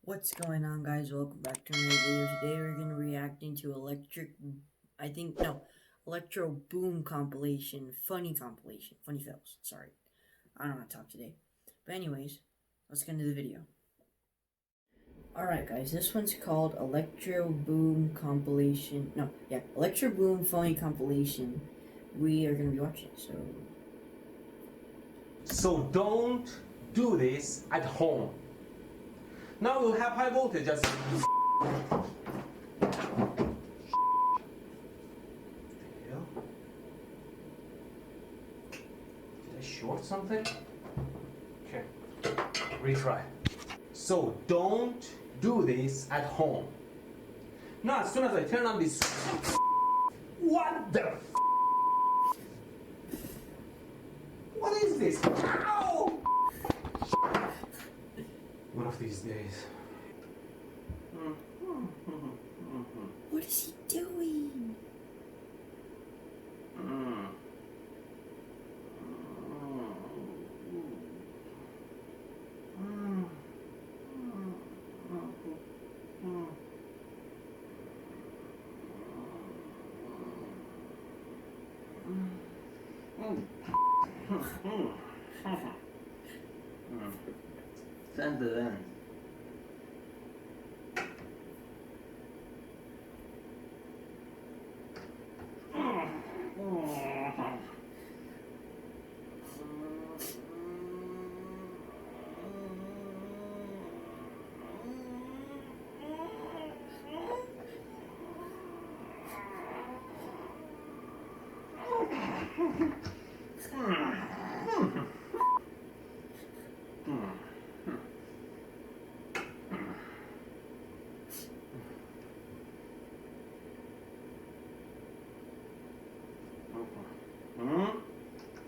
What's going on, guys? Welcome back to another video. Today we're gonna be reacting to Electroboom compilation, funny fails. Sorry, I don't want to talk today. But anyways, let's get into the video. Alright, guys, this one's called Electroboom compilation. Electroboom funny compilation. We are gonna be watching. So don't do this at home. Now you'll have high voltage as hell. Did I short something? Okay, retry. So don't do this at home. Now as soon as I turn on this, what the what is this? Ow! One of these days. What is he doing? Send it in.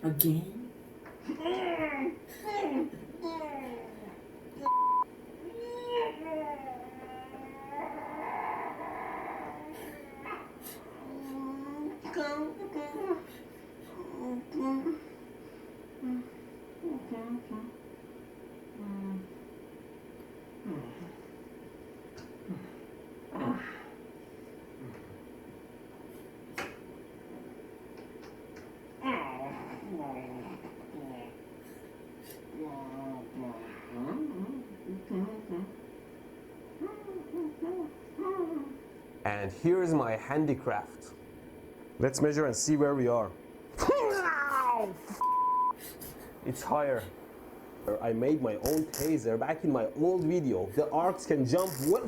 Again? And here's my handicraft. Let's measure and see where we are. It's higher. I made my own taser back in my old video. The arcs can jump well.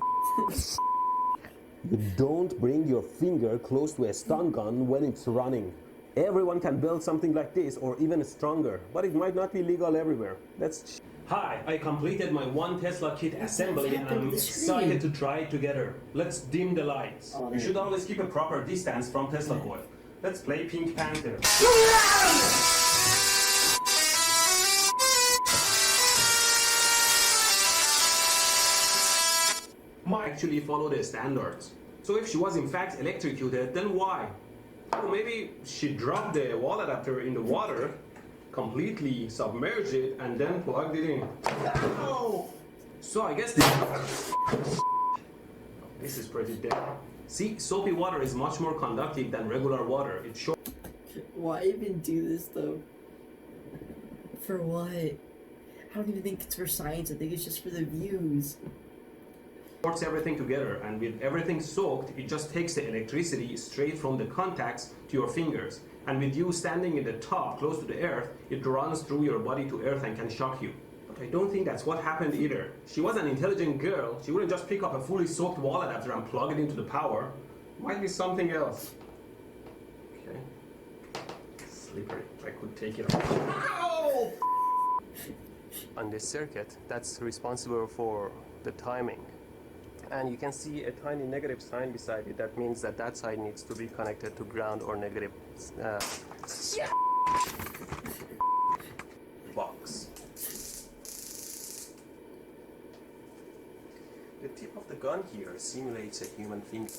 You don't bring your finger close to a stun gun when it's running. Everyone can build something like this or even stronger, but it might not be legal everywhere. Hi, I completed my 1 Tesla kit assembly and I'm excited to try it together. Let's dim the lights. You should always keep a proper distance from Tesla coil. Let's play Pink Panther. Might actually follow the standards. So if she was in fact electrocuted, then why? Or maybe she dropped the wall adapter in the water, completely submerged it, and then plugged it in. Ow! So I guess this is pretty dead. See, soapy water is much more conductive than regular water. It's short. Why even do this though? For what? I don't even think it's for science. I think it's just for the views. Supports everything together, and with everything soaked, it just takes the electricity straight from the contacts to your fingers. And with you standing in the top, close to the earth, it runs through your body to earth and can shock you. But I don't think that's what happened either. She was an intelligent girl. She wouldn't just pick up a fully soaked wall adapter and plug it into the power. Might be something else. Okay. Slippery. I could take it off. Ow! On this circuit, that's responsible for the timing. And you can see a tiny negative sign beside it. That means that that side needs to be connected to ground or negative box. The tip of the gun here simulates a human finger.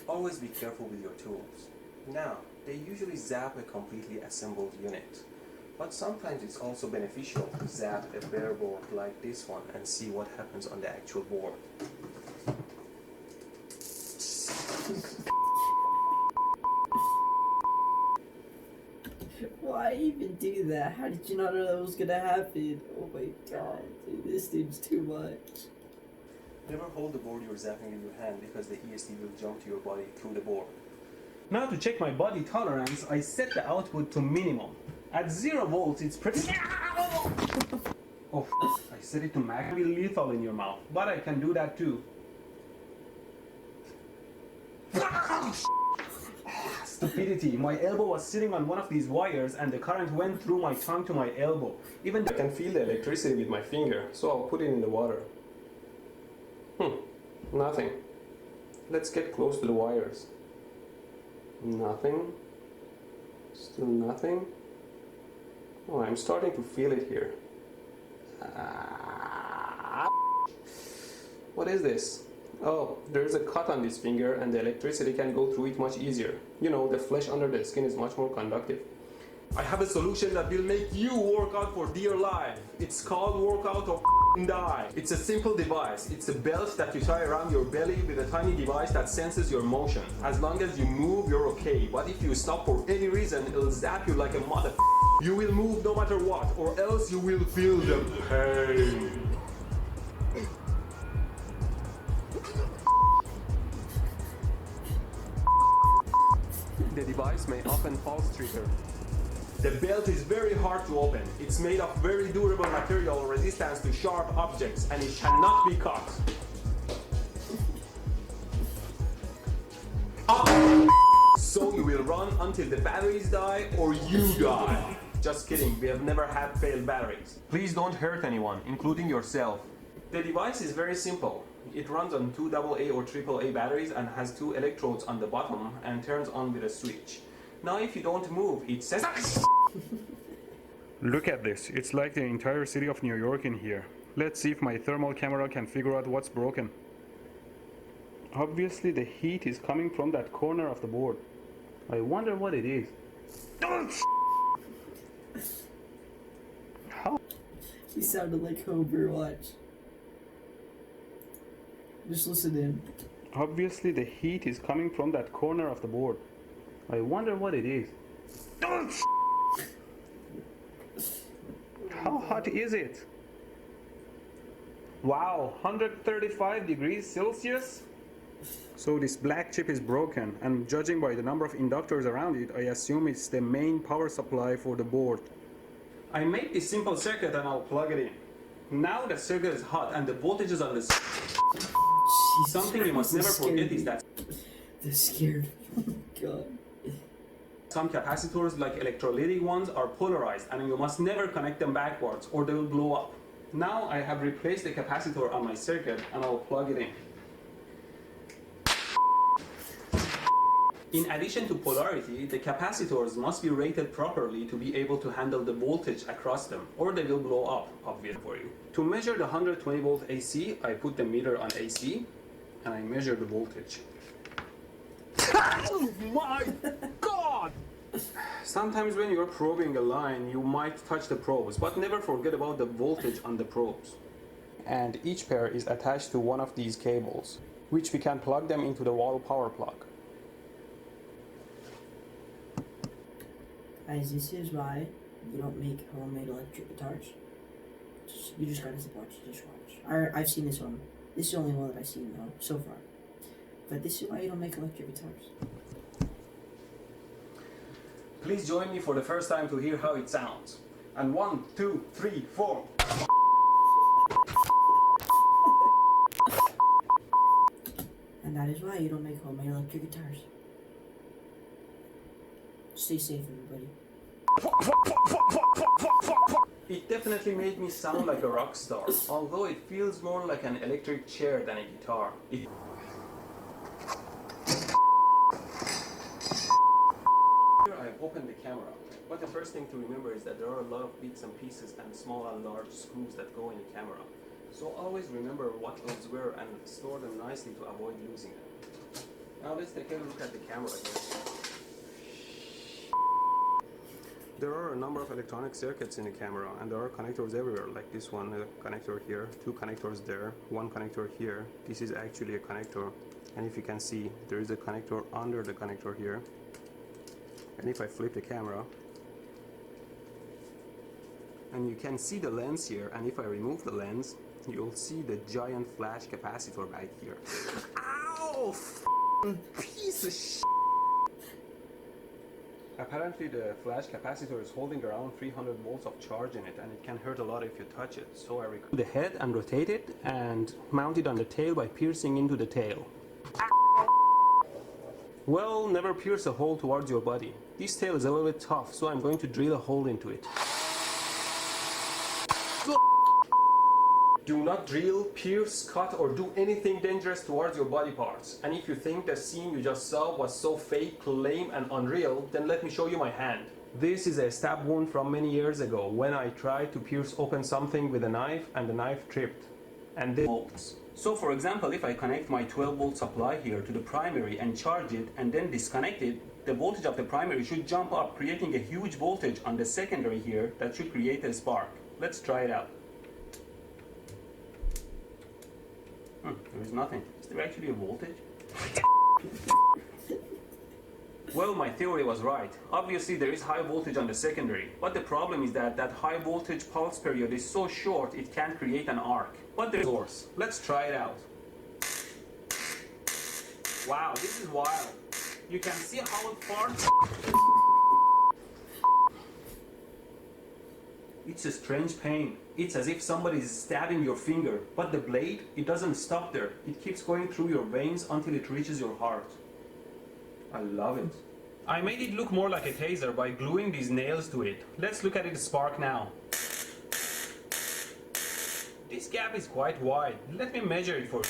Always be careful with your tools. Now, they usually zap a completely assembled unit. But sometimes it's also beneficial to zap a bare board like this one and see what happens on the actual board. Why even do that? How did you not know that was gonna happen? Oh my god, dude, this dude's too much. Never hold the board you're zapping in your hand because the ESD will jump to your body through the board. Now to check my body tolerance, I set the output to minimum. At 0 volts, it's pretty... Oh, I set it to max. It will be lethal in your mouth, but I can do that too. Stupidity. My elbow was sitting on one of these wires and the current went through my tongue to my elbow. Even I can feel the electricity with my finger, so I'll put it in the water. Nothing. Let's get close to the wires. Nothing. Still nothing. Oh, I'm starting to feel it here. What is this? Oh, there's a cut on this finger and the electricity can go through it much easier. You know, the flesh under the skin is much more conductive. I have a solution that will make you work out for dear life. It's called workout or die. It's a simple device. It's a belt that you tie around your belly with a tiny device that senses your motion. As long as you move, you're okay. But if you stop for any reason, it'll zap you like a mother. You will move no matter what, or else you will feel the pain. The device may often pulse trigger. The belt is very hard to open. It's made of very durable material resistant to sharp objects and it cannot be cut. So you will run until the batteries die or you die. Just kidding, we have never had failed batteries. Please don't hurt anyone, including yourself. The device is very simple. It runs on 2 AA or AAA batteries and has 2 electrodes on the bottom and turns on with a switch. Now if you don't move, it says... Look at this, it's like the entire city of New York in here. Let's see if my thermal camera can figure out what's broken. Obviously the heat is coming from that corner of the board. I wonder what it is. How? He sounded like Homer, watch. Just listen in. Obviously the heat is coming from that corner of the board. I wonder what it is. How hot is it? Wow, 135 degrees Celsius? So this black chip is broken, and judging by the number of inductors around it, I assume it's the main power supply for the board. I made this simple circuit and I'll plug it in. Now the circuit is hot and the voltage is on the... Something you must never forget is that... This scared me. Oh my god. Some capacitors, like electrolytic ones, are polarized and you must never connect them backwards or they will blow up. Now I have replaced the capacitor on my circuit and I'll plug it in. In addition to polarity, the capacitors must be rated properly to be able to handle the voltage across them, or they will blow up, obviously for you. To measure the 120 volt AC, I put the meter on AC and I measure the voltage. Oh my god! Sometimes when you're probing a line, you might touch the probes, but never forget about the voltage on the probes. And each pair is attached to one of these cables, which we can plug them into the wall power plug. Guys, this is why you don't make homemade electric guitars. You just gotta watch, just watch. I've seen this one. This is the only one that I've seen though, so far. But this is why you don't make electric guitars. Please join me for the first time to hear how it sounds. And 1, 2, 3, 4. And that is why you don't make homemade electric guitars. Stay safe, everybody. It definitely made me sound like a rock star, although it feels more like an electric chair than a guitar. Here I have opened the camera, but the first thing to remember is that there are a lot of bits and pieces and small and large screws that go in the camera. So always remember what those were and store them nicely to avoid losing them. Now let's take a look at the camera again. There are a number of electronic circuits in the camera, and there are connectors everywhere, like this one, a connector here, two connectors there, one connector here. This is actually a connector, and if you can see, there is a connector under the connector here. And if I flip the camera, and you can see the lens here, and if I remove the lens, you'll see the giant flash capacitor back here. Ow! Piece of shit! Apparently the flash capacitor is holding around 300 volts of charge in it, and it can hurt a lot if you touch it. So I record the head and rotate it and mount it on the tail by piercing into the tail. Well, never pierce a hole towards your body. This tail is a little bit tough, so I'm going to drill a hole into it. Do not drill, pierce, cut, or do anything dangerous towards your body parts. And if you think the scene you just saw was so fake, lame, and unreal, then let me show you my hand. This is a stab wound from many years ago when I tried to pierce open something with a knife and the knife tripped. And this volts. So for example, if I connect my 12 volt supply here to the primary and charge it and then disconnect it, the voltage of the primary should jump up, creating a huge voltage on the secondary here that should create a spark. Let's try it out. There is nothing. Is there actually a voltage? Well, my theory was right. Obviously there is high voltage on the secondary, but the problem is that that high voltage pulse period is so short it can't create an arc. But there's a source. Let's try it out. Wow, this is wild. You can see how it farts. It's a strange pain. It's as if somebody is stabbing your finger, but the blade, it doesn't stop there. It keeps going through your veins until it reaches your heart. I love it. I made it look more like a taser by gluing these nails to it. Let's look at it spark now. This gap is quite wide. Let me measure it for you.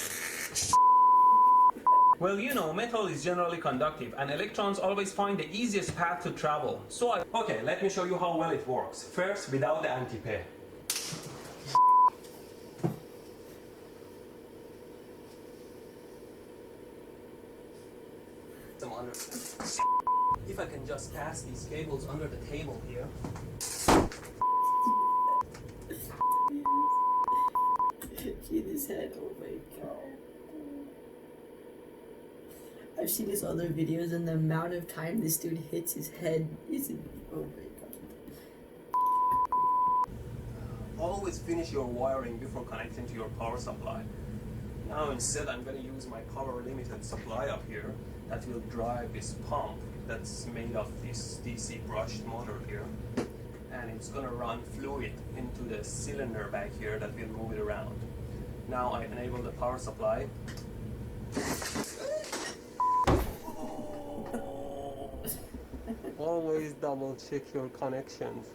Well, you know, metal is generally conductive and electrons always find the easiest path to travel. Okay, let me show you how well it works. First, without the anti-pair. If I can just pass these cables under the table here. See this head, oh my god. I've seen his other videos and the amount of time this dude hits his head isn't, oh my god. Always finish your wiring before connecting to your power supply. Now instead I'm going to use my power limited supply up here that will drive this pump that's made of this DC brushed motor here, and it's going to run fluid into the cylinder back here that will move it around. Now I enable the power supply. Always double check your connections.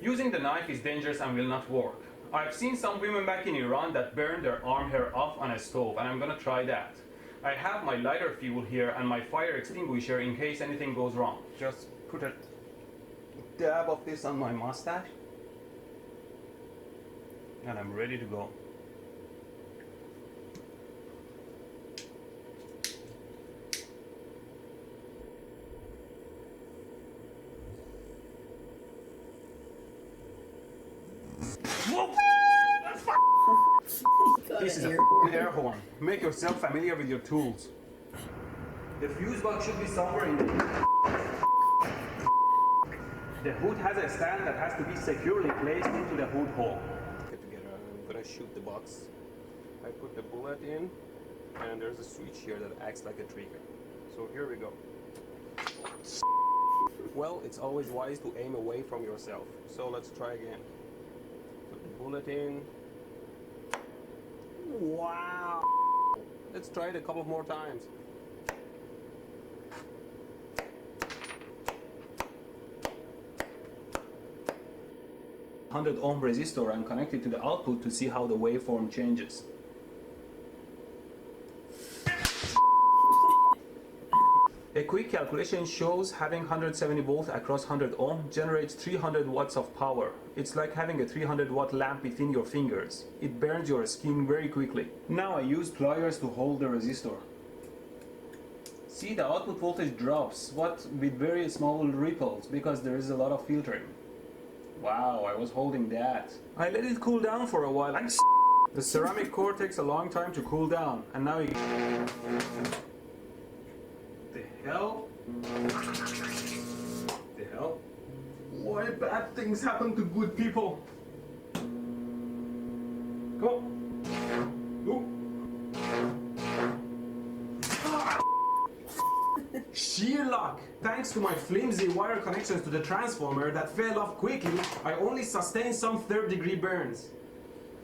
Using the knife is dangerous and will not work. I've seen some women back in Iran that burn their arm hair off on a stove, and I'm gonna try that. I have my lighter fuel here and my fire extinguisher in case anything goes wrong. Just put a dab of this on my mustache and I'm ready to go. This is an air horn. Make yourself familiar with your tools. The fuse box should be somewhere in the hood has a stand that has to be securely placed into the hood hole. Get together. I'm gonna shoot the box. I put the bullet in, and there's a switch here that acts like a trigger. So here we go. Well, it's always wise to aim away from yourself. So let's try again. Put the bullet in. Wow! Let's try it a couple more times. $100 ohm resistor and connect it to the output to see how the waveform changes. A quick calculation shows having 170 volts across 100 ohm generates 300 watts of power. It's like having a 300 watt lamp between your fingers. It burns your skin very quickly. Now I use pliers to hold the resistor. See, the output voltage drops, but with very small ripples because there is a lot of filtering. Wow, I was holding that. I let it cool down for a while and the ceramic core takes a long time to cool down, and now you... The hell? The hell? Why bad things happen to good people? Come on. Sheer luck! Thanks to my flimsy wire connections to the transformer that fell off quickly, I only sustained some third-degree burns.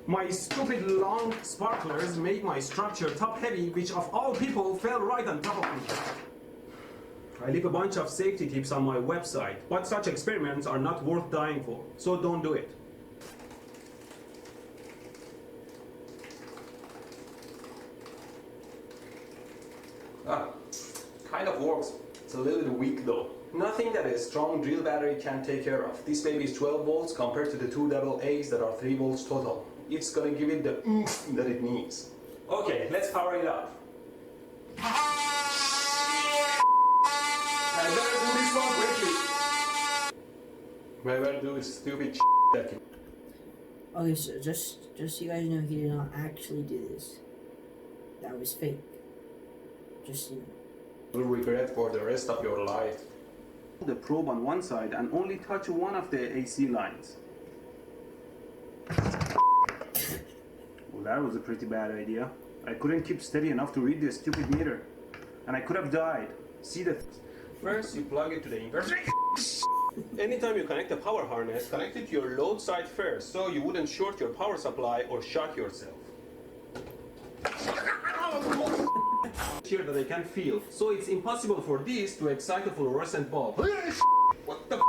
My stupid long sparklers made my structure top-heavy, which of all people fell right on top of me. I leave a bunch of safety tips on my website, but such experiments are not worth dying for, so don't do it. Kind of works. It's a little bit weak though. Nothing that a strong drill battery can take care of. This baby is 12 volts compared to the two AA's that are 3 volts total. It's gonna give it the oomph that it needs. Okay, let's power it up. I better do this one quickly. I better do this stupid that can... Okay, so just so you guys know, he did not actually do this. That was fake. Just so you know. You'll regret for the rest of your life. The probe on one side and only touch one of the AC lines. Well, that was a pretty bad idea. I couldn't keep steady enough to read the stupid meter. And I could have died. See the... First, you plug it to the inverter. Anytime you connect a power harness, connect it to your load side first, so you wouldn't short your power supply or shock yourself. Here that I can feel, so it's impossible for this to excite a fluorescent bulb. What the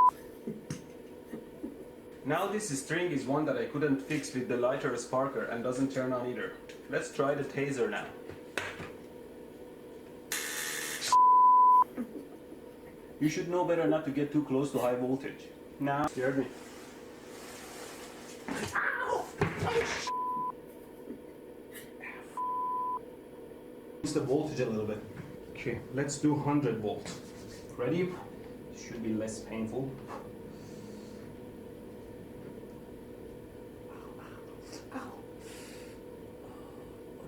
Now this string is one that I couldn't fix with the lighter sparker and doesn't turn on either. Let's try the taser now. You should know better not to get too close to high voltage. Now, you heard me. The voltage a little bit. Okay, let's do 100 volts. Ready? Should be less painful. Ow.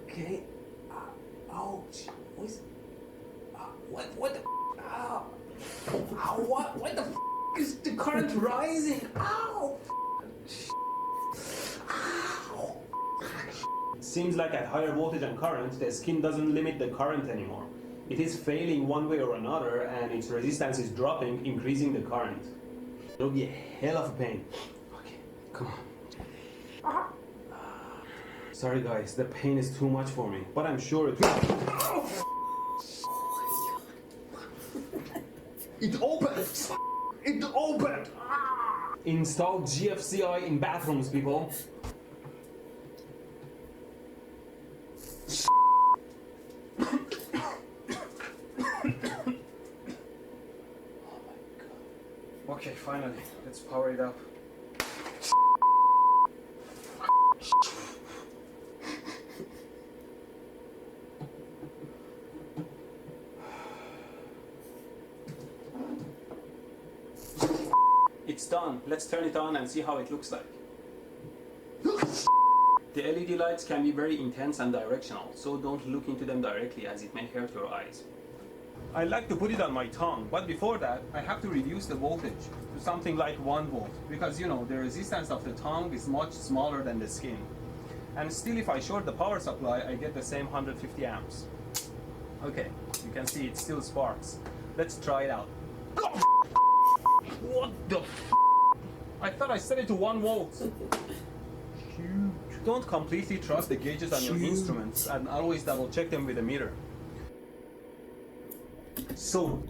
Okay. Ouch. What the? Ow. Ow, what the is the current rising? Ow. Seems like at higher voltage and current, the skin doesn't limit the current anymore. It is failing one way or another, and its resistance is dropping, increasing the current. It'll be a hell of a pain. Okay, come on. Sorry guys, the pain is too much for me, but I'm sure it will. It opened! It opened! Install GFCI in bathrooms, people. Okay, finally, let's power it up. It's done. Let's turn it on and see how it looks like. The LED lights can be very intense and directional, so don't look into them directly as it may hurt your eyes. I like to put it on my tongue, but before that, I have to reduce the voltage to something like 1 volt, because you know, the resistance of the tongue is much smaller than the skin. And still, if I short the power supply, I get the same 150 amps. Okay, you can see it still sparks. Let's try it out. What the f? I thought I set it to 1 volt. Don't completely trust the gauges on your instruments, and always double check them with a meter. So,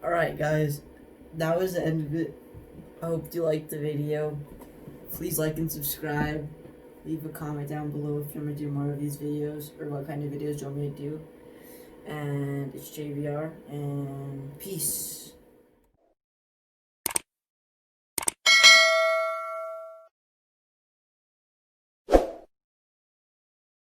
alright guys, that was the end of it. I hope you liked the video. Please like and subscribe. Leave a comment down below if you want me to do more of these videos, or what kind of videos you want me to do. And it's JVR, and peace.